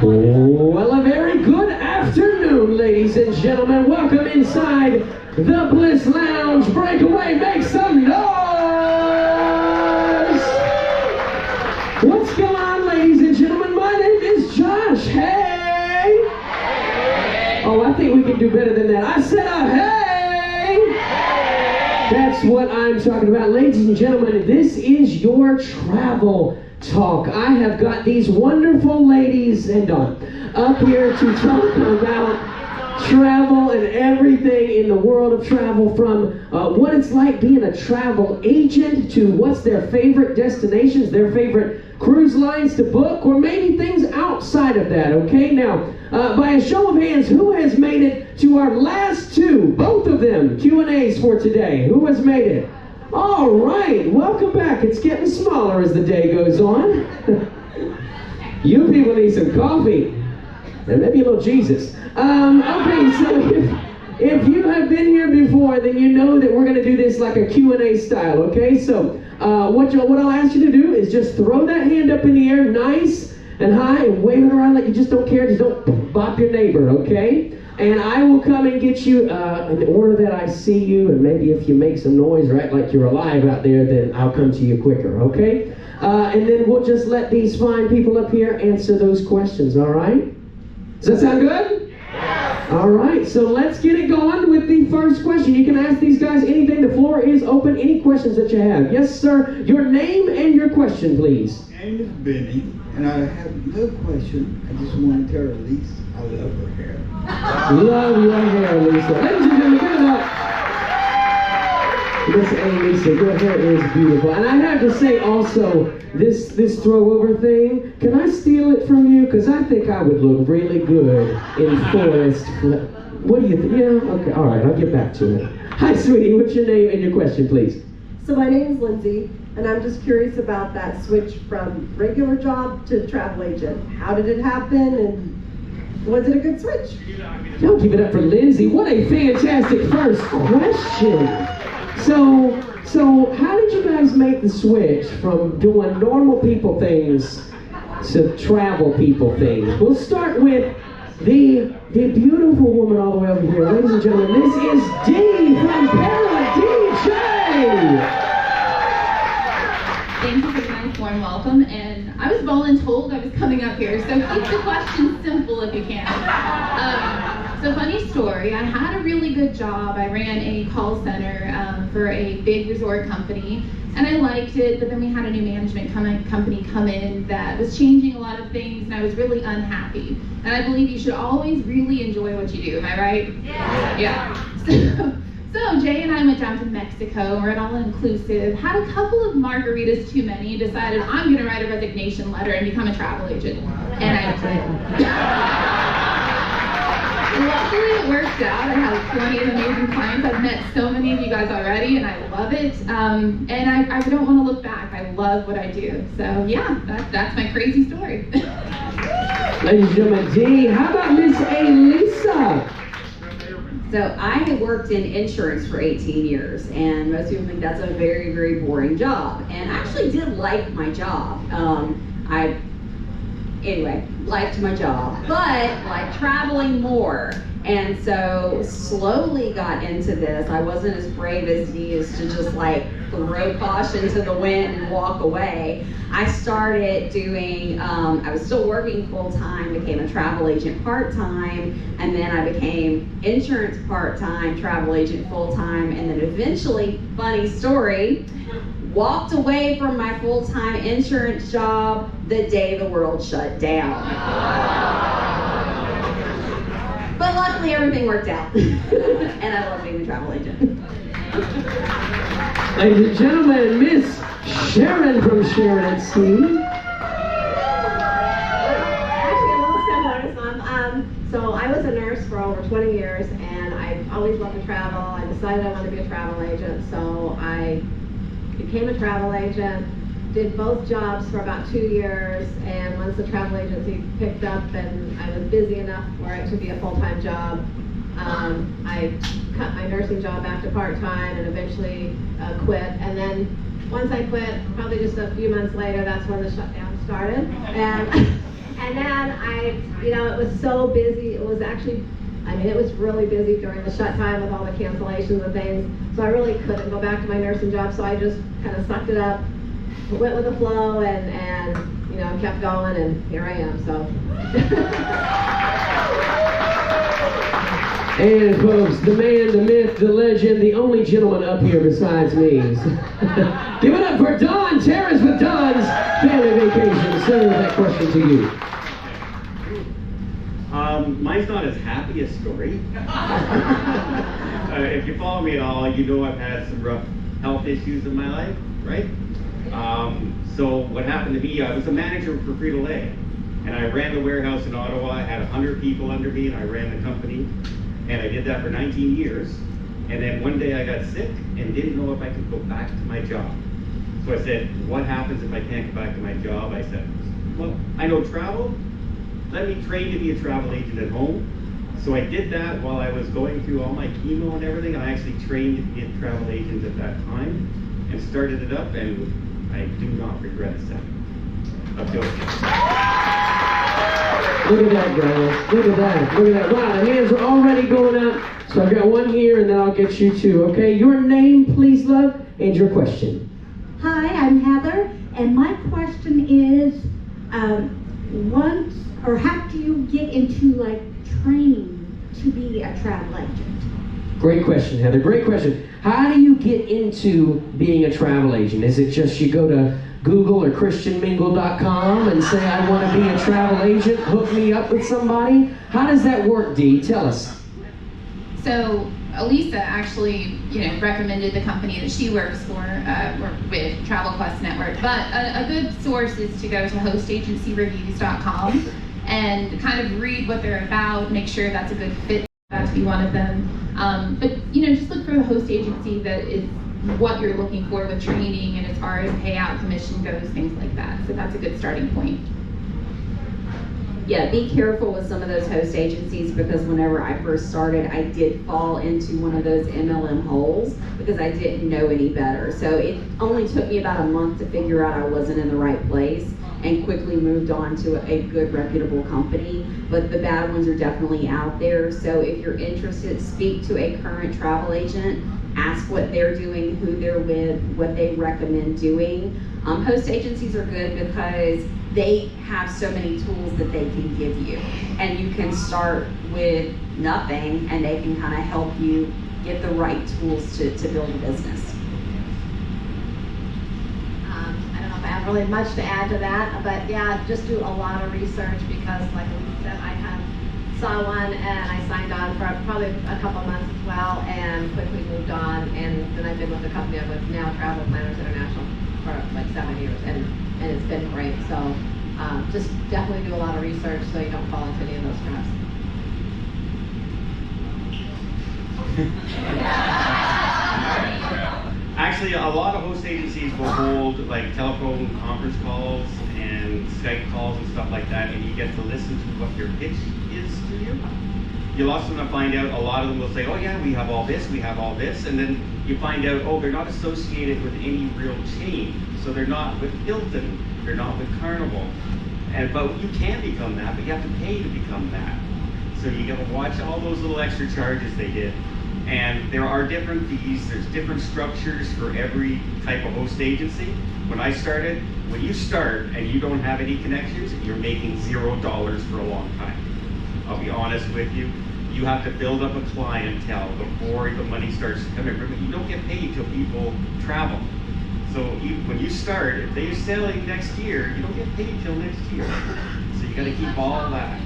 Well, a very good afternoon, ladies and gentlemen. Welcome inside the Bliss Lounge. Breakaway, make some noise! What's going on, ladies and gentlemen? My name is Josh. Hey! Oh, I think we can do better than that. I said a hey! That's what I'm talking about. Ladies and gentlemen, this is your travel talk. I have got these wonderful ladies and up here to talk about travel and everything in the world of travel, from what it's like being a travel agent to what's their favorite destinations, their favorite cruise lines to book, or maybe things outside of that. Okay, now by a show of hands, who has made it to our last two, both of them, Q&As for today? Who has made it? All right, welcome back. It's getting smaller as the day goes on. You people need some coffee and maybe a little Jesus. Okay, so if you have been here before, then you know that we're going to do this like a Q&A style, okay? So what I'll ask you to do is just throw that hand up in the air nice and high and wave it around like you just don't care. Just don't bop your neighbor, okay? And I will come and get you in the order that I see you, and maybe if you make some noise or act like you're alive out there, then I'll come to you quicker, okay? And then we'll just let these fine people up here answer those questions, all right? Does that sound good? Yeah. All right, so let's get it going with the first question. You can ask these guys anything. The floor is open. Any questions that you have? Yes, sir. Your name and your question, please. My name is Benny, and I have no question. I just want to tell Elise I love her hair. Love your hair, Lisa. Ladies and gentlemen, give it up. Miss Lisa, your hair is beautiful. And I have to say also, this throwover thing, can I steal it from you? Because I think I would look really good in forest. What do you think? Yeah, okay, all right, I'll get back to it. Hi, sweetie, what's your name and your question, please? So my name is Lindsay, and I'm just curious about that switch from regular job to travel agent. How did it happen, and was it a good switch? Don't give it up for Lindsay. What a fantastic first question. So how did you guys make the switch from doing normal people things to travel people things? We'll start with the beautiful woman all the way over here. Ladies and gentlemen, this is Dee from Para DJ. Thank you for the nice warm welcome, and I was voluntold I was coming up here, so keep the questions simple if you can. So funny story, I had a really good job. I ran a call center for a big resort company, and I liked it, but then we had a new management company come in that was changing a lot of things, and I was really unhappy. And I believe you should always really enjoy what you do, am I right? Yeah. So Jay and I went down to Mexico. We're at all-inclusive, had a couple of margaritas too many, and decided I'm going to write a resignation letter and become a travel agent. And I did. Luckily, it worked out. I have plenty of amazing clients. I've met so many of you guys already, and I love it. And I don't want to look back. I love what I do. So yeah, that's my crazy story. Ladies and gentlemen, Dee, how about Miss Elisa? So I had worked in insurance for 18 years, and most people think that's a very, very boring job. And I actually did like my job. Anyway, liked my job, but like traveling more. And so slowly got into this. I wasn't as brave as he is to just like throw caution to the wind and walk away. I started doing, I was still working full-time, became a travel agent part-time, and then I became insurance part-time, travel agent full-time, and then eventually, funny story, walked away from my full-time insurance job the day the world shut down. But luckily everything worked out. And I love being a travel agent. Ladies and gentlemen, Miss Sharon from Sharon at Sea. Actually, a little similar. So I was a nurse for over 20 years, and I always loved to travel. I decided I wanted to be a travel agent, so I became a travel agent, did both jobs for about 2 years, and once the travel agency picked up and I was busy enough where it could be a full-time job, I cut my nursing job back to part-time and eventually quit. And then once I quit, probably just a few months later, that's when the shutdown started. And then it was so busy. It was actually, it was really busy during the shut time with all the cancellations and things. So I really couldn't go back to my nursing job. So I just kind of sucked it up, went with the flow, and kept going. And here I am. So. And folks, the man, the myth, the legend, the only gentleman up here besides me. Give it up for Don Terrace with Don's Family Vacation. Sir, that question to you. Mine's not as happy a story. If you follow me at all, you know I've had some rough health issues in my life, right? So what happened to me, I was a manager for Frito-Lay, and I ran the warehouse in Ottawa. I had 100 people under me, and I ran the company. And I did that for 19 years. And then one day I got sick and didn't know if I could go back to my job. So I said, what happens if I can't go back to my job? I said, well, I know travel. Let me train to be a travel agent at home. So I did that while I was going through all my chemo and everything. I actually trained to be a travel agent at that time and started it up, and I do not regret a second of doing it. Look at that, guys. Look at that. Look at that. Wow, the hands are already going up. So I've got one here, and then I'll get you two, okay? Your name, please, love, and your question. Hi, I'm Heather, and my question is, how do you get into training to be a travel agent? Great question, Heather. Great question. How do you get into being a travel agent? Is it just you go to Google or christianmingle.com and say, I want to be a travel agent, hook me up with somebody? How does that work, Dee? Tell us. So Elisa actually, recommended the company that she works for, with Travel Quest Network. But a good source is to go to hostagencyreviews.com and kind of read what they're about, make sure that's a good fit to be one of them. But just look for the host agency that is what you're looking for with training, and as far as payout, commission goes, things like that. So that's a good starting point. Yeah, be careful with some of those host agencies, because whenever I first started, I did fall into one of those MLM holes because I didn't know any better. So it only took me about a month to figure out I wasn't in the right place, and quickly moved on to a good, reputable company. But the bad ones are definitely out there. So if you're interested, speak to a current travel agent, ask what they're doing, who they're with, what they recommend doing. Host agencies are good because they have so many tools that they can give you. And you can start with nothing, and they can kind of help you get the right tools to build a business. I don't know if I have really much to add to that, but yeah, just do a lot of research, because like Elise said, I saw one and I signed on for probably a couple months as well, and quickly moved on. And then I've been with the company I'm with now, Travel Planners International, for like 7 years, and it's been great. So just definitely do a lot of research so you don't fall into any of those traps. Actually, a lot of host agencies will hold like telephone conference calls and Skype calls and stuff like that, and you get to listen to what your pitch is to you. You'll also find out a lot of them will say, oh yeah, we have all this, and then you find out, oh, they're not associated with any real chain. So they're not with Hilton, they're not with Carnival. But you can become that, but you have to pay to become that. So you gotta watch all those little extra charges they did. And there are different fees, there's different structures for every type of host agency. When I started, when you start and you don't have any connections, you're making $0 for a long time. I'll be honest with you. You have to build up a clientele before the money starts to come in. Remember, you don't get paid till people travel. So when you start, if they're selling next year, you don't get paid till next year. So you gotta keep all that.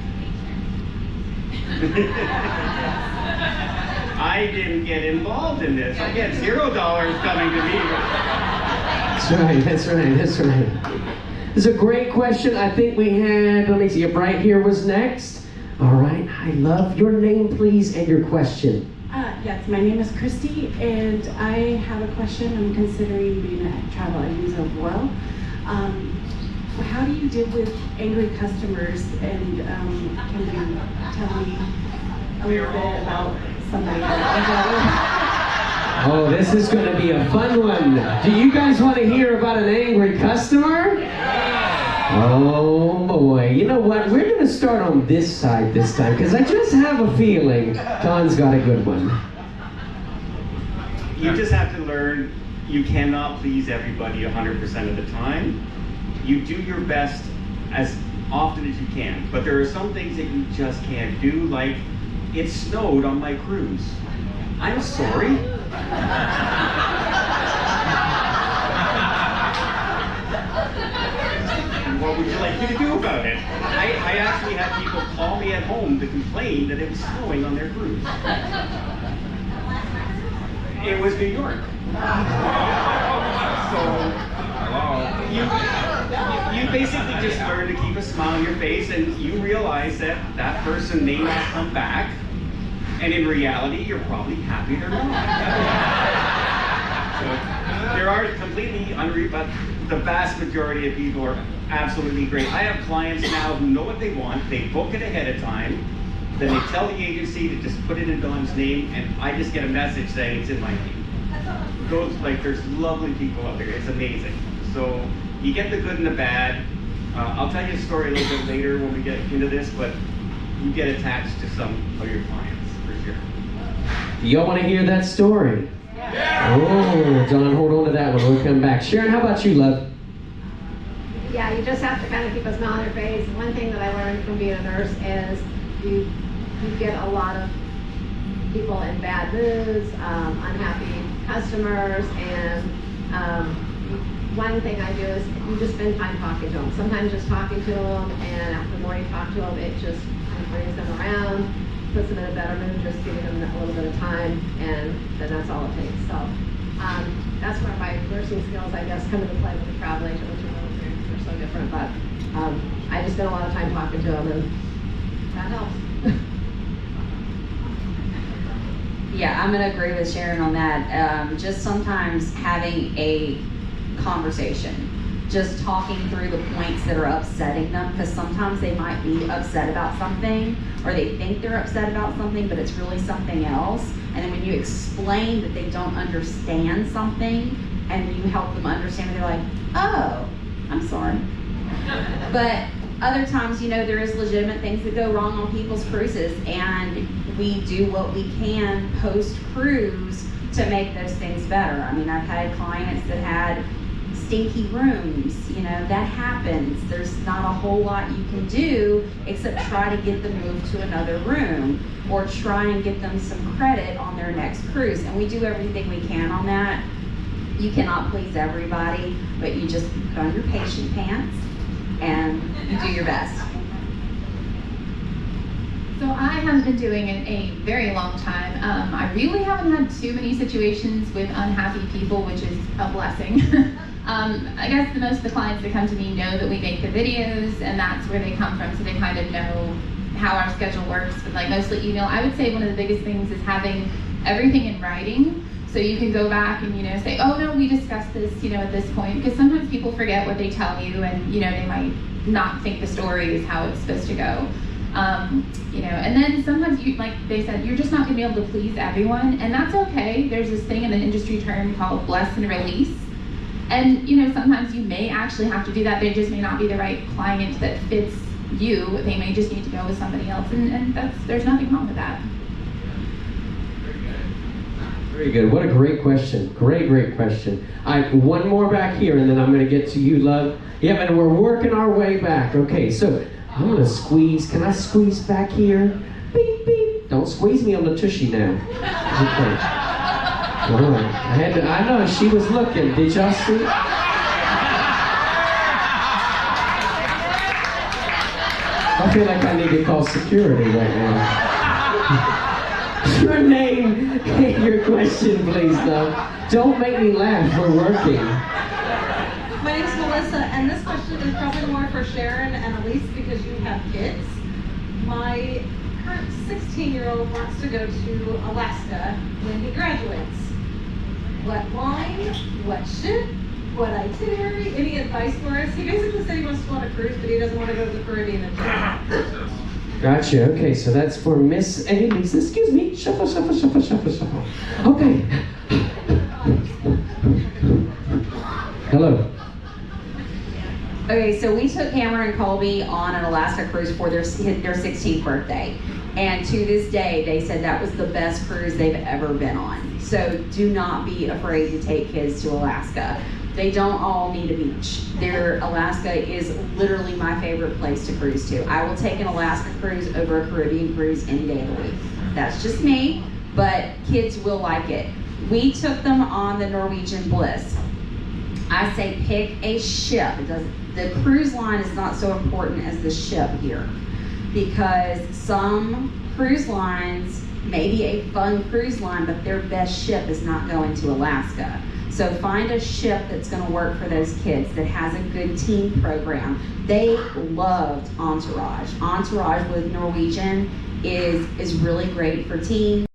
I didn't get involved in this. I get $0 coming to me. That's right. This is a great question. I think we had, let me see, Bright here was next. All right, I love your name, please, and your question. Yes, my name is Christy, and I have a question. I'm considering being a travel agent as well. How do you deal with angry customers, and can you tell me a little bit about somebody that Oh, this is going to be a fun one. Do you guys want to hear about an angry customer? Oh boy, you know what? We're gonna start on this side this time because I just have a feeling Don's got a good one. You just have to learn you cannot please everybody 100% of the time. You do your best as often as you can, but there are some things that you just can't do, like it snowed on my cruise. I'm sorry. What would you like me to do about it? I actually had people call me at home to complain that it was snowing on their cruise. It was New York. So, you basically just learn to keep a smile on your face, and you realize that that person may not come back, and in reality, you're probably happy they're not. So, there are completely unreal, but the vast majority of people are absolutely great. I have clients now who know what they want, they book it ahead of time, then they tell the agency to just put it in Don's name, and I just get a message saying it's in my name. There's lovely people out there, it's amazing. So you get the good and the bad. I'll tell you a story a little bit later when we get into this, but you get attached to some of your clients, for sure. Y'all want to hear that story? Yeah. Oh, Don, hold on to that one. We'll come back. Sharon, how about you, love? Yeah, you just have to kind of keep a smile on your face. One thing that I learned from being a nurse is you get a lot of people in bad moods, unhappy customers, and one thing I do is you just spend time talking to them. Sometimes just talking to them, and the more you talk to them, it just kind of brings them around, puts them in a better mood, just giving them a little bit of time, and then that's all it takes. So that's where my nursing skills, I guess, come into play with the travel agent, which are so different, but I just spend a lot of time talking to them, and that helps. Yeah, I'm gonna agree with Sharon on that. Just sometimes having a conversation, just talking through the points that are upsetting them, because sometimes they might be upset about something, or they think they're upset about something, but it's really something else. And then when you explain that they don't understand something, and you help them understand, they're like, oh, I'm sorry. But other times, there is legitimate things that go wrong on people's cruises, and we do what we can post-cruise to make those things better. I mean, I've had clients that had stinky rooms, that happens. There's not a whole lot you can do except try to get them moved to another room, or try and get them some credit on their next cruise. And we do everything we can on that. You cannot please everybody, but you just put on your patient pants and you do your best. So I haven't been doing it a very long time. I really haven't had too many situations with unhappy people, which is a blessing. I guess most of the clients that come to me know that we make the videos, and that's where they come from, so they kind of know how our schedule works, but mostly email. I would say one of the biggest things is having everything in writing, so you can go back and say, oh no, we discussed this at this point, because sometimes people forget what they tell you, and they might not think the story is how it's supposed to go. And then sometimes like they said, you're just not gonna be able to please everyone, and that's okay. There's this thing in an industry term called bless and release. And sometimes you may actually have to do that. They just may not be the right client that fits you. They may just need to go with somebody else, and there's nothing wrong with that. Very good. What a great question. Great question. One more back here, and then I'm going to get to you, love. Yeah, and we're working our way back. Okay, so I'm going to squeeze. Can I squeeze back here? Beep, beep. Don't squeeze me on the tushy now. Okay. All right. I know, she was looking. Did y'all see? I feel like I need to call security right now. Your name and your question, please, though. Don't make me laugh. We're working. My name's Melissa, and this question is probably more for Sharon and Elise because you have kids. My current 16-year-old wants to go to Alaska when he graduates. What line? What ship? What itinerary? Any advice for us? He basically said he wants to go on a cruise, but he doesn't want to go to the Caribbean in general. Gotcha. Okay, so that's for Miss Elise. Excuse me. Shuffle, shuffle, shuffle, shuffle, shuffle. Okay. Okay, Okay, so we took Cameron and Colby on an Alaska cruise for their 16th birthday. And to this day, they said that was the best cruise they've ever been on. So do not be afraid to take kids to Alaska. They don't all need a beach. Alaska is literally my favorite place to cruise to. I will take an Alaska cruise over a Caribbean cruise any day of the week. That's just me, but kids will like it. We took them on the Norwegian Bliss. I say pick a ship. The cruise line is not so important as the ship here, because some cruise lines may be a fun cruise line, but their best ship is not going to Alaska. So find a ship that's going to work for those kids, that has a good team program. They loved Entourage. Entourage with Norwegian is really great for teams.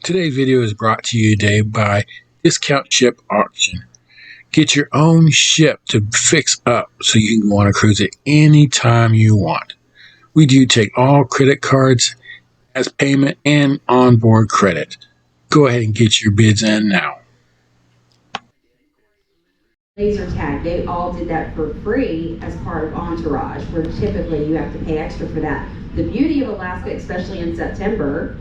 Today's video is brought to you today by Discount Ship Auction. Get your own ship to fix up so you can go on a cruise at any time you want. We do take all credit cards as payment and onboard credit. Go ahead and get your bids in now. Laser tag, they all did that for free as part of Entourage, where typically you have to pay extra for that. The beauty of Alaska, especially in September,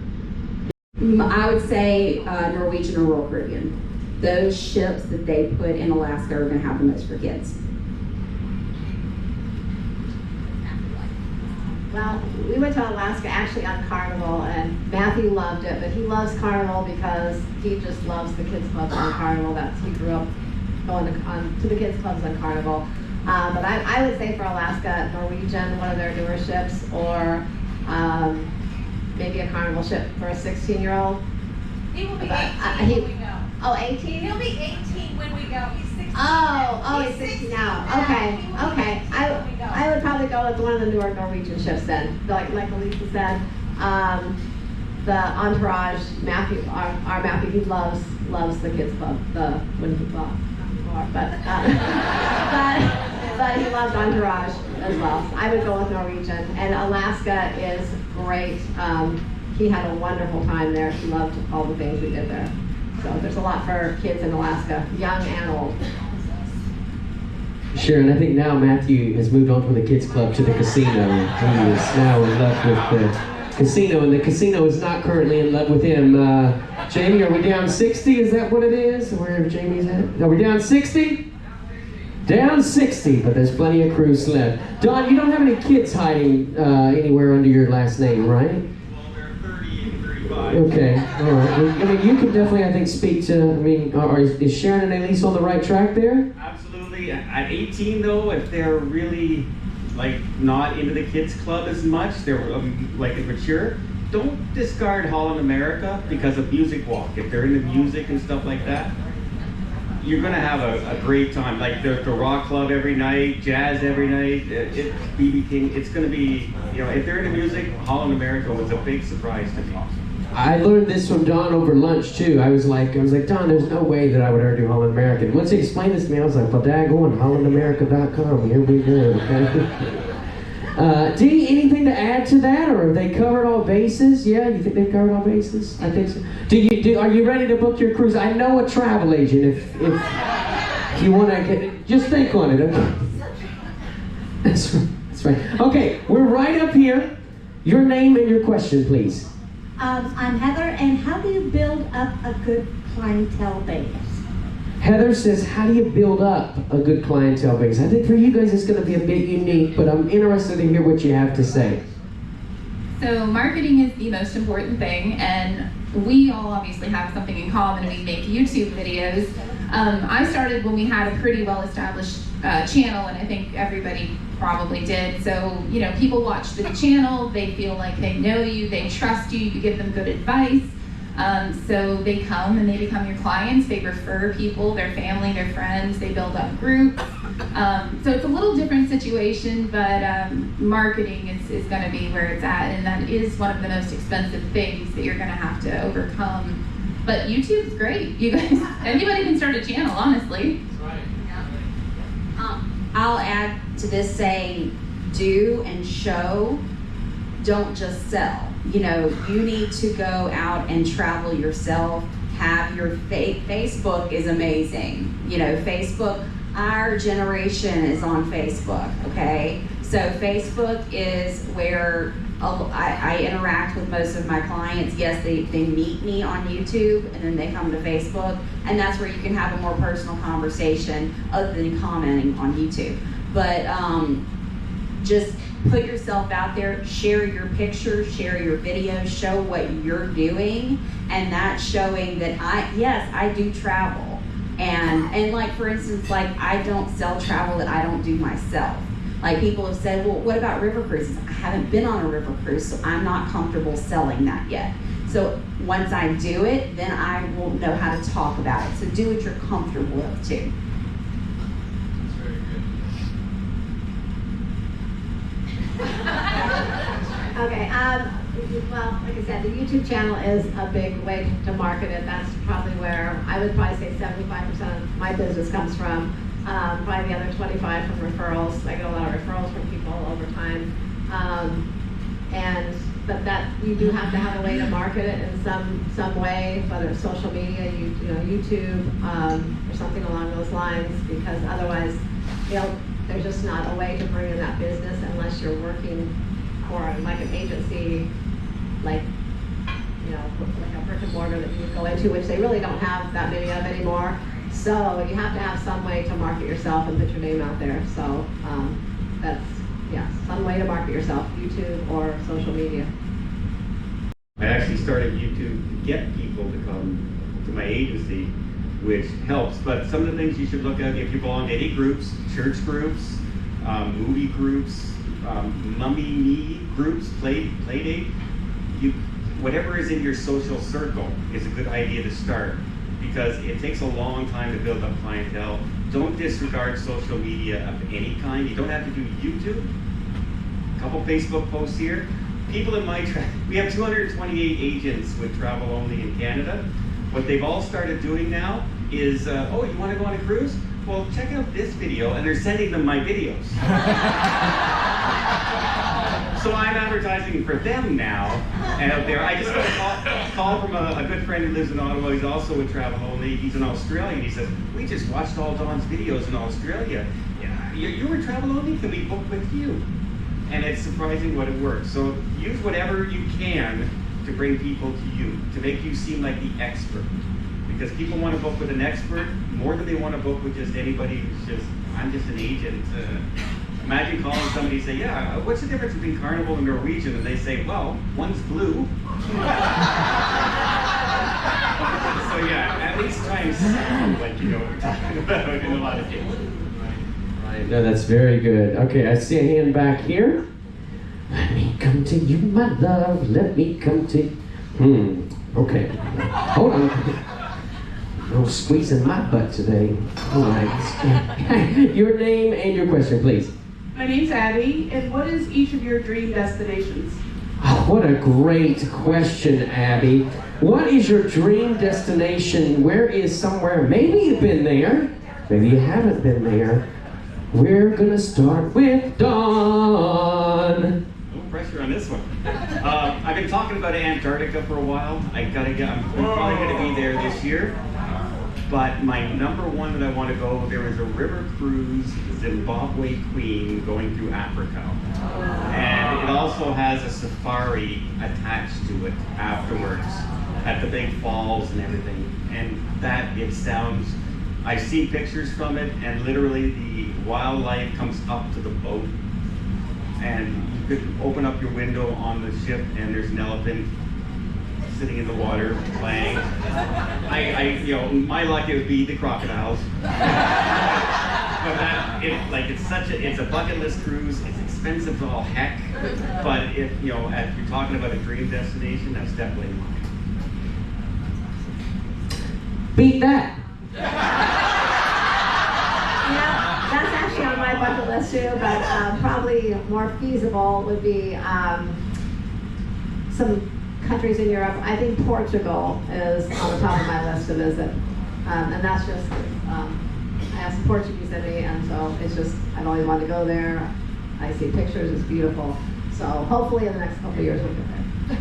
I would say Norwegian or Royal Caribbean. Those ships that they put in Alaska are going to have the most for kids. Well, we went to Alaska actually on Carnival, and Matthew loved it, but he loves Carnival because he just loves the kids clubs on Carnival. He grew up going to the kids clubs on Carnival. But I would say for Alaska, Norwegian, one of their newer ships, or maybe a Carnival ship for a 16-year-old. He will be 18 when we go. Oh, 18? He'll be 18 when we go. He's 16. He's 16 now. Okay. I would probably go with one of the newer Norwegian ships then. Like Elisa said, the Entourage, Matthew, our Matthew, he loves the kids club. But he loves Entourage as well. I would go with Norwegian. And Alaska is great. He had a wonderful time there. He loved all the things we did there. So there's a lot for kids in Alaska, young and old. Sharon, I think now Matthew has moved on from the kids club to the casino. He is now in love with the casino, and the casino is not currently in love with him. Jamie, are we down 60? Is that what it is? Where Jamie's at? Are we down 60? Down 60, but there's plenty of cruise left. Don, you don't have any kids hiding anywhere under your last name, right? Well, they're 30 and 35. Okay, all right. I mean, you can definitely, I think, speak to, is Sharon and Elise on the right track there? Absolutely. At 18, though, if they're really, not into the kids club as much, they're, mature, don't discard Holland America because of Music Walk. If they're into music and stuff like that, you're going to have a great time. Like the rock club every night, jazz every night, BB King. It's going to be, if they're into music, Holland America was a big surprise to me. I learned this from Don over lunch too. I was like, Don, there's no way that I would ever do Holland American. Once he explained this to me, I was like, well, daggone, HollandAmerica.com. Here we go. Okay. Dee, anything to add to that, or have they covered all bases? Yeah, you think they've covered all bases? I think so. Are you ready to book your cruise? I know a travel agent. If you want to get, just think on it. Okay. That's right. Okay, we're right up here. Your name and your question, please. I'm Heather, and how do you build up a good clientele base? Heather says, how do you build up a good clientele base? I think for you guys it's going to be a bit unique, but I'm interested to hear what you have to say. So marketing is the most important thing, and we all obviously have something in common. We make YouTube videos. I started when we had a pretty well-established channel, and I think everybody probably did. So, people watch the channel, they feel like they know you, they trust you, you give them good advice. So they come and they become your clients, they refer people, their family, their friends, they build up groups. So it's a little different situation, but marketing is going to be where it's at, and that is one of the most expensive things that you're going to have to overcome. But YouTube's great. You guys, anybody can start a channel, honestly. I'll add to this saying, do and show, don't just sell. You need to go out and travel yourself, have your Facebook is amazing. Facebook our generation is on Facebook, okay? So Facebook is where I interact with most of my clients. Yes, they meet me on YouTube and then they come to Facebook, and that's where you can have a more personal conversation other than commenting on YouTube. But just put yourself out there, share your pictures, share your videos, show what you're doing, and that's showing that I do travel. And like, for instance, like, I don't sell travel that I don't do myself. Like, people have said, well, what about river cruises? I haven't been on a river cruise, so I'm not comfortable selling that yet. So once I do it, then I will know how to talk about it. So do what you're comfortable with too. That's very good. Okay, well, like I said, the YouTube channel is a big way to market it. That's probably where I would probably say 75% of my business comes from. Probably the other 25 from referrals. I get a lot of referrals from people over time. But that you do have to have a way to market it in some way, whether it's social media, YouTube, or something along those lines, because otherwise, there's just not a way to bring in that business unless you're working for like an agency, like a brick and mortar that you would go into, which they really don't have that many of anymore. So you have to have some way to market yourself and put your name out there. So that's some way to market yourself, YouTube or social media. I actually started YouTube to get people to come to my agency, which helps. But some of the things you should look at if you belong to any groups, church groups, movie groups, mummy me groups, play date, whatever is in your social circle is a good idea to start, because it takes a long time to build up clientele. Don't disregard social media of any kind. You don't have to do YouTube. A couple Facebook posts here. People in my we have 228 agents with travel only in Canada. What they've all started doing now is, oh, you want to go on a cruise? Well, check out this video, and they're sending them my videos. So I'm advertising for them now, and out there. I just got a call from a good friend who lives in Ottawa. He's also with travel only. He's in Australia, and he says, we just watched all Dawn's videos in Australia. Yeah, you were travel only? Can we book with you? And it's surprising what it works. So use whatever you can to bring people to you, to make you seem like the expert. Because people want to book with an expert more than they want to book with just anybody who's just, I'm just an agent. Imagine calling somebody and say, yeah, what's the difference between Carnival and Norwegian? And they say, well, one's blue. So yeah, at least try and sound like you know what we're talking about in a lot of cases. Right. No, that's very good. Okay, I see a hand back here. Let me come to you, my love. Let me come to you. Okay. Hold on. No squeezing my butt today. All right. Your name and your question, please. My name's Abby, and what is each of your dream destinations? Oh, what a great question, Abby. What is your dream destination? Where is somewhere? Maybe you've been there. Maybe you haven't been there. We're gonna start with Dawn. No pressure on this one. I've been talking about Antarctica for a while. I'm probably gonna be there this year. But my number one that I want to go, there is a river cruise, Zimbabwe Queen, going through Africa. And it also has a safari attached to it afterwards at the big falls and everything. And it sounds, I've seen pictures from it, and literally the wildlife comes up to the boat. And you could open up your window on the ship and there's an elephant sitting in the water playing. My luck, it would be the crocodiles. But it's a bucket list cruise. It's expensive to all heck. But if you're talking about a dream destination, that's definitely mine. Beat that. That's actually on my bucket list too, but probably more feasible would be some countries in Europe. I think Portugal is on the top of my list to visit, and that's just I have some Portuguese in me, and so it's just I've always wanted to go there. I see pictures; it's beautiful. So hopefully in the next couple of years we'll get there.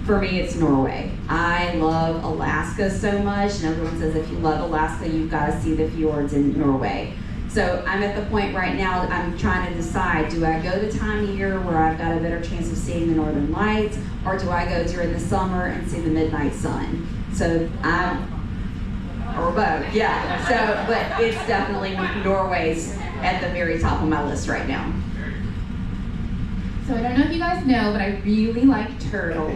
For me, it's Norway. I love Alaska so much, and everyone says if you love Alaska, you've got to see the fjords in Norway. So I'm at the point right now that I'm trying to decide, do I go the time of year where I've got a better chance of seeing the northern lights, or do I go during the summer and see the midnight sun? So or both, yeah. So, but it's definitely Norway's at the very top of my list right now. So I don't know if you guys know, but I really like turtles.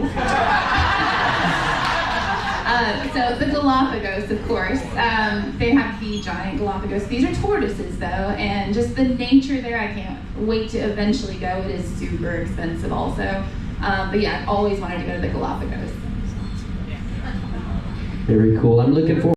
So the Galapagos, of course, they have the giant Galapagos. These are tortoises, though, and just the nature there, I can't wait to eventually go. It is super expensive also. But yeah, I've always wanted to go to the Galapagos. Very cool. I'm looking forward.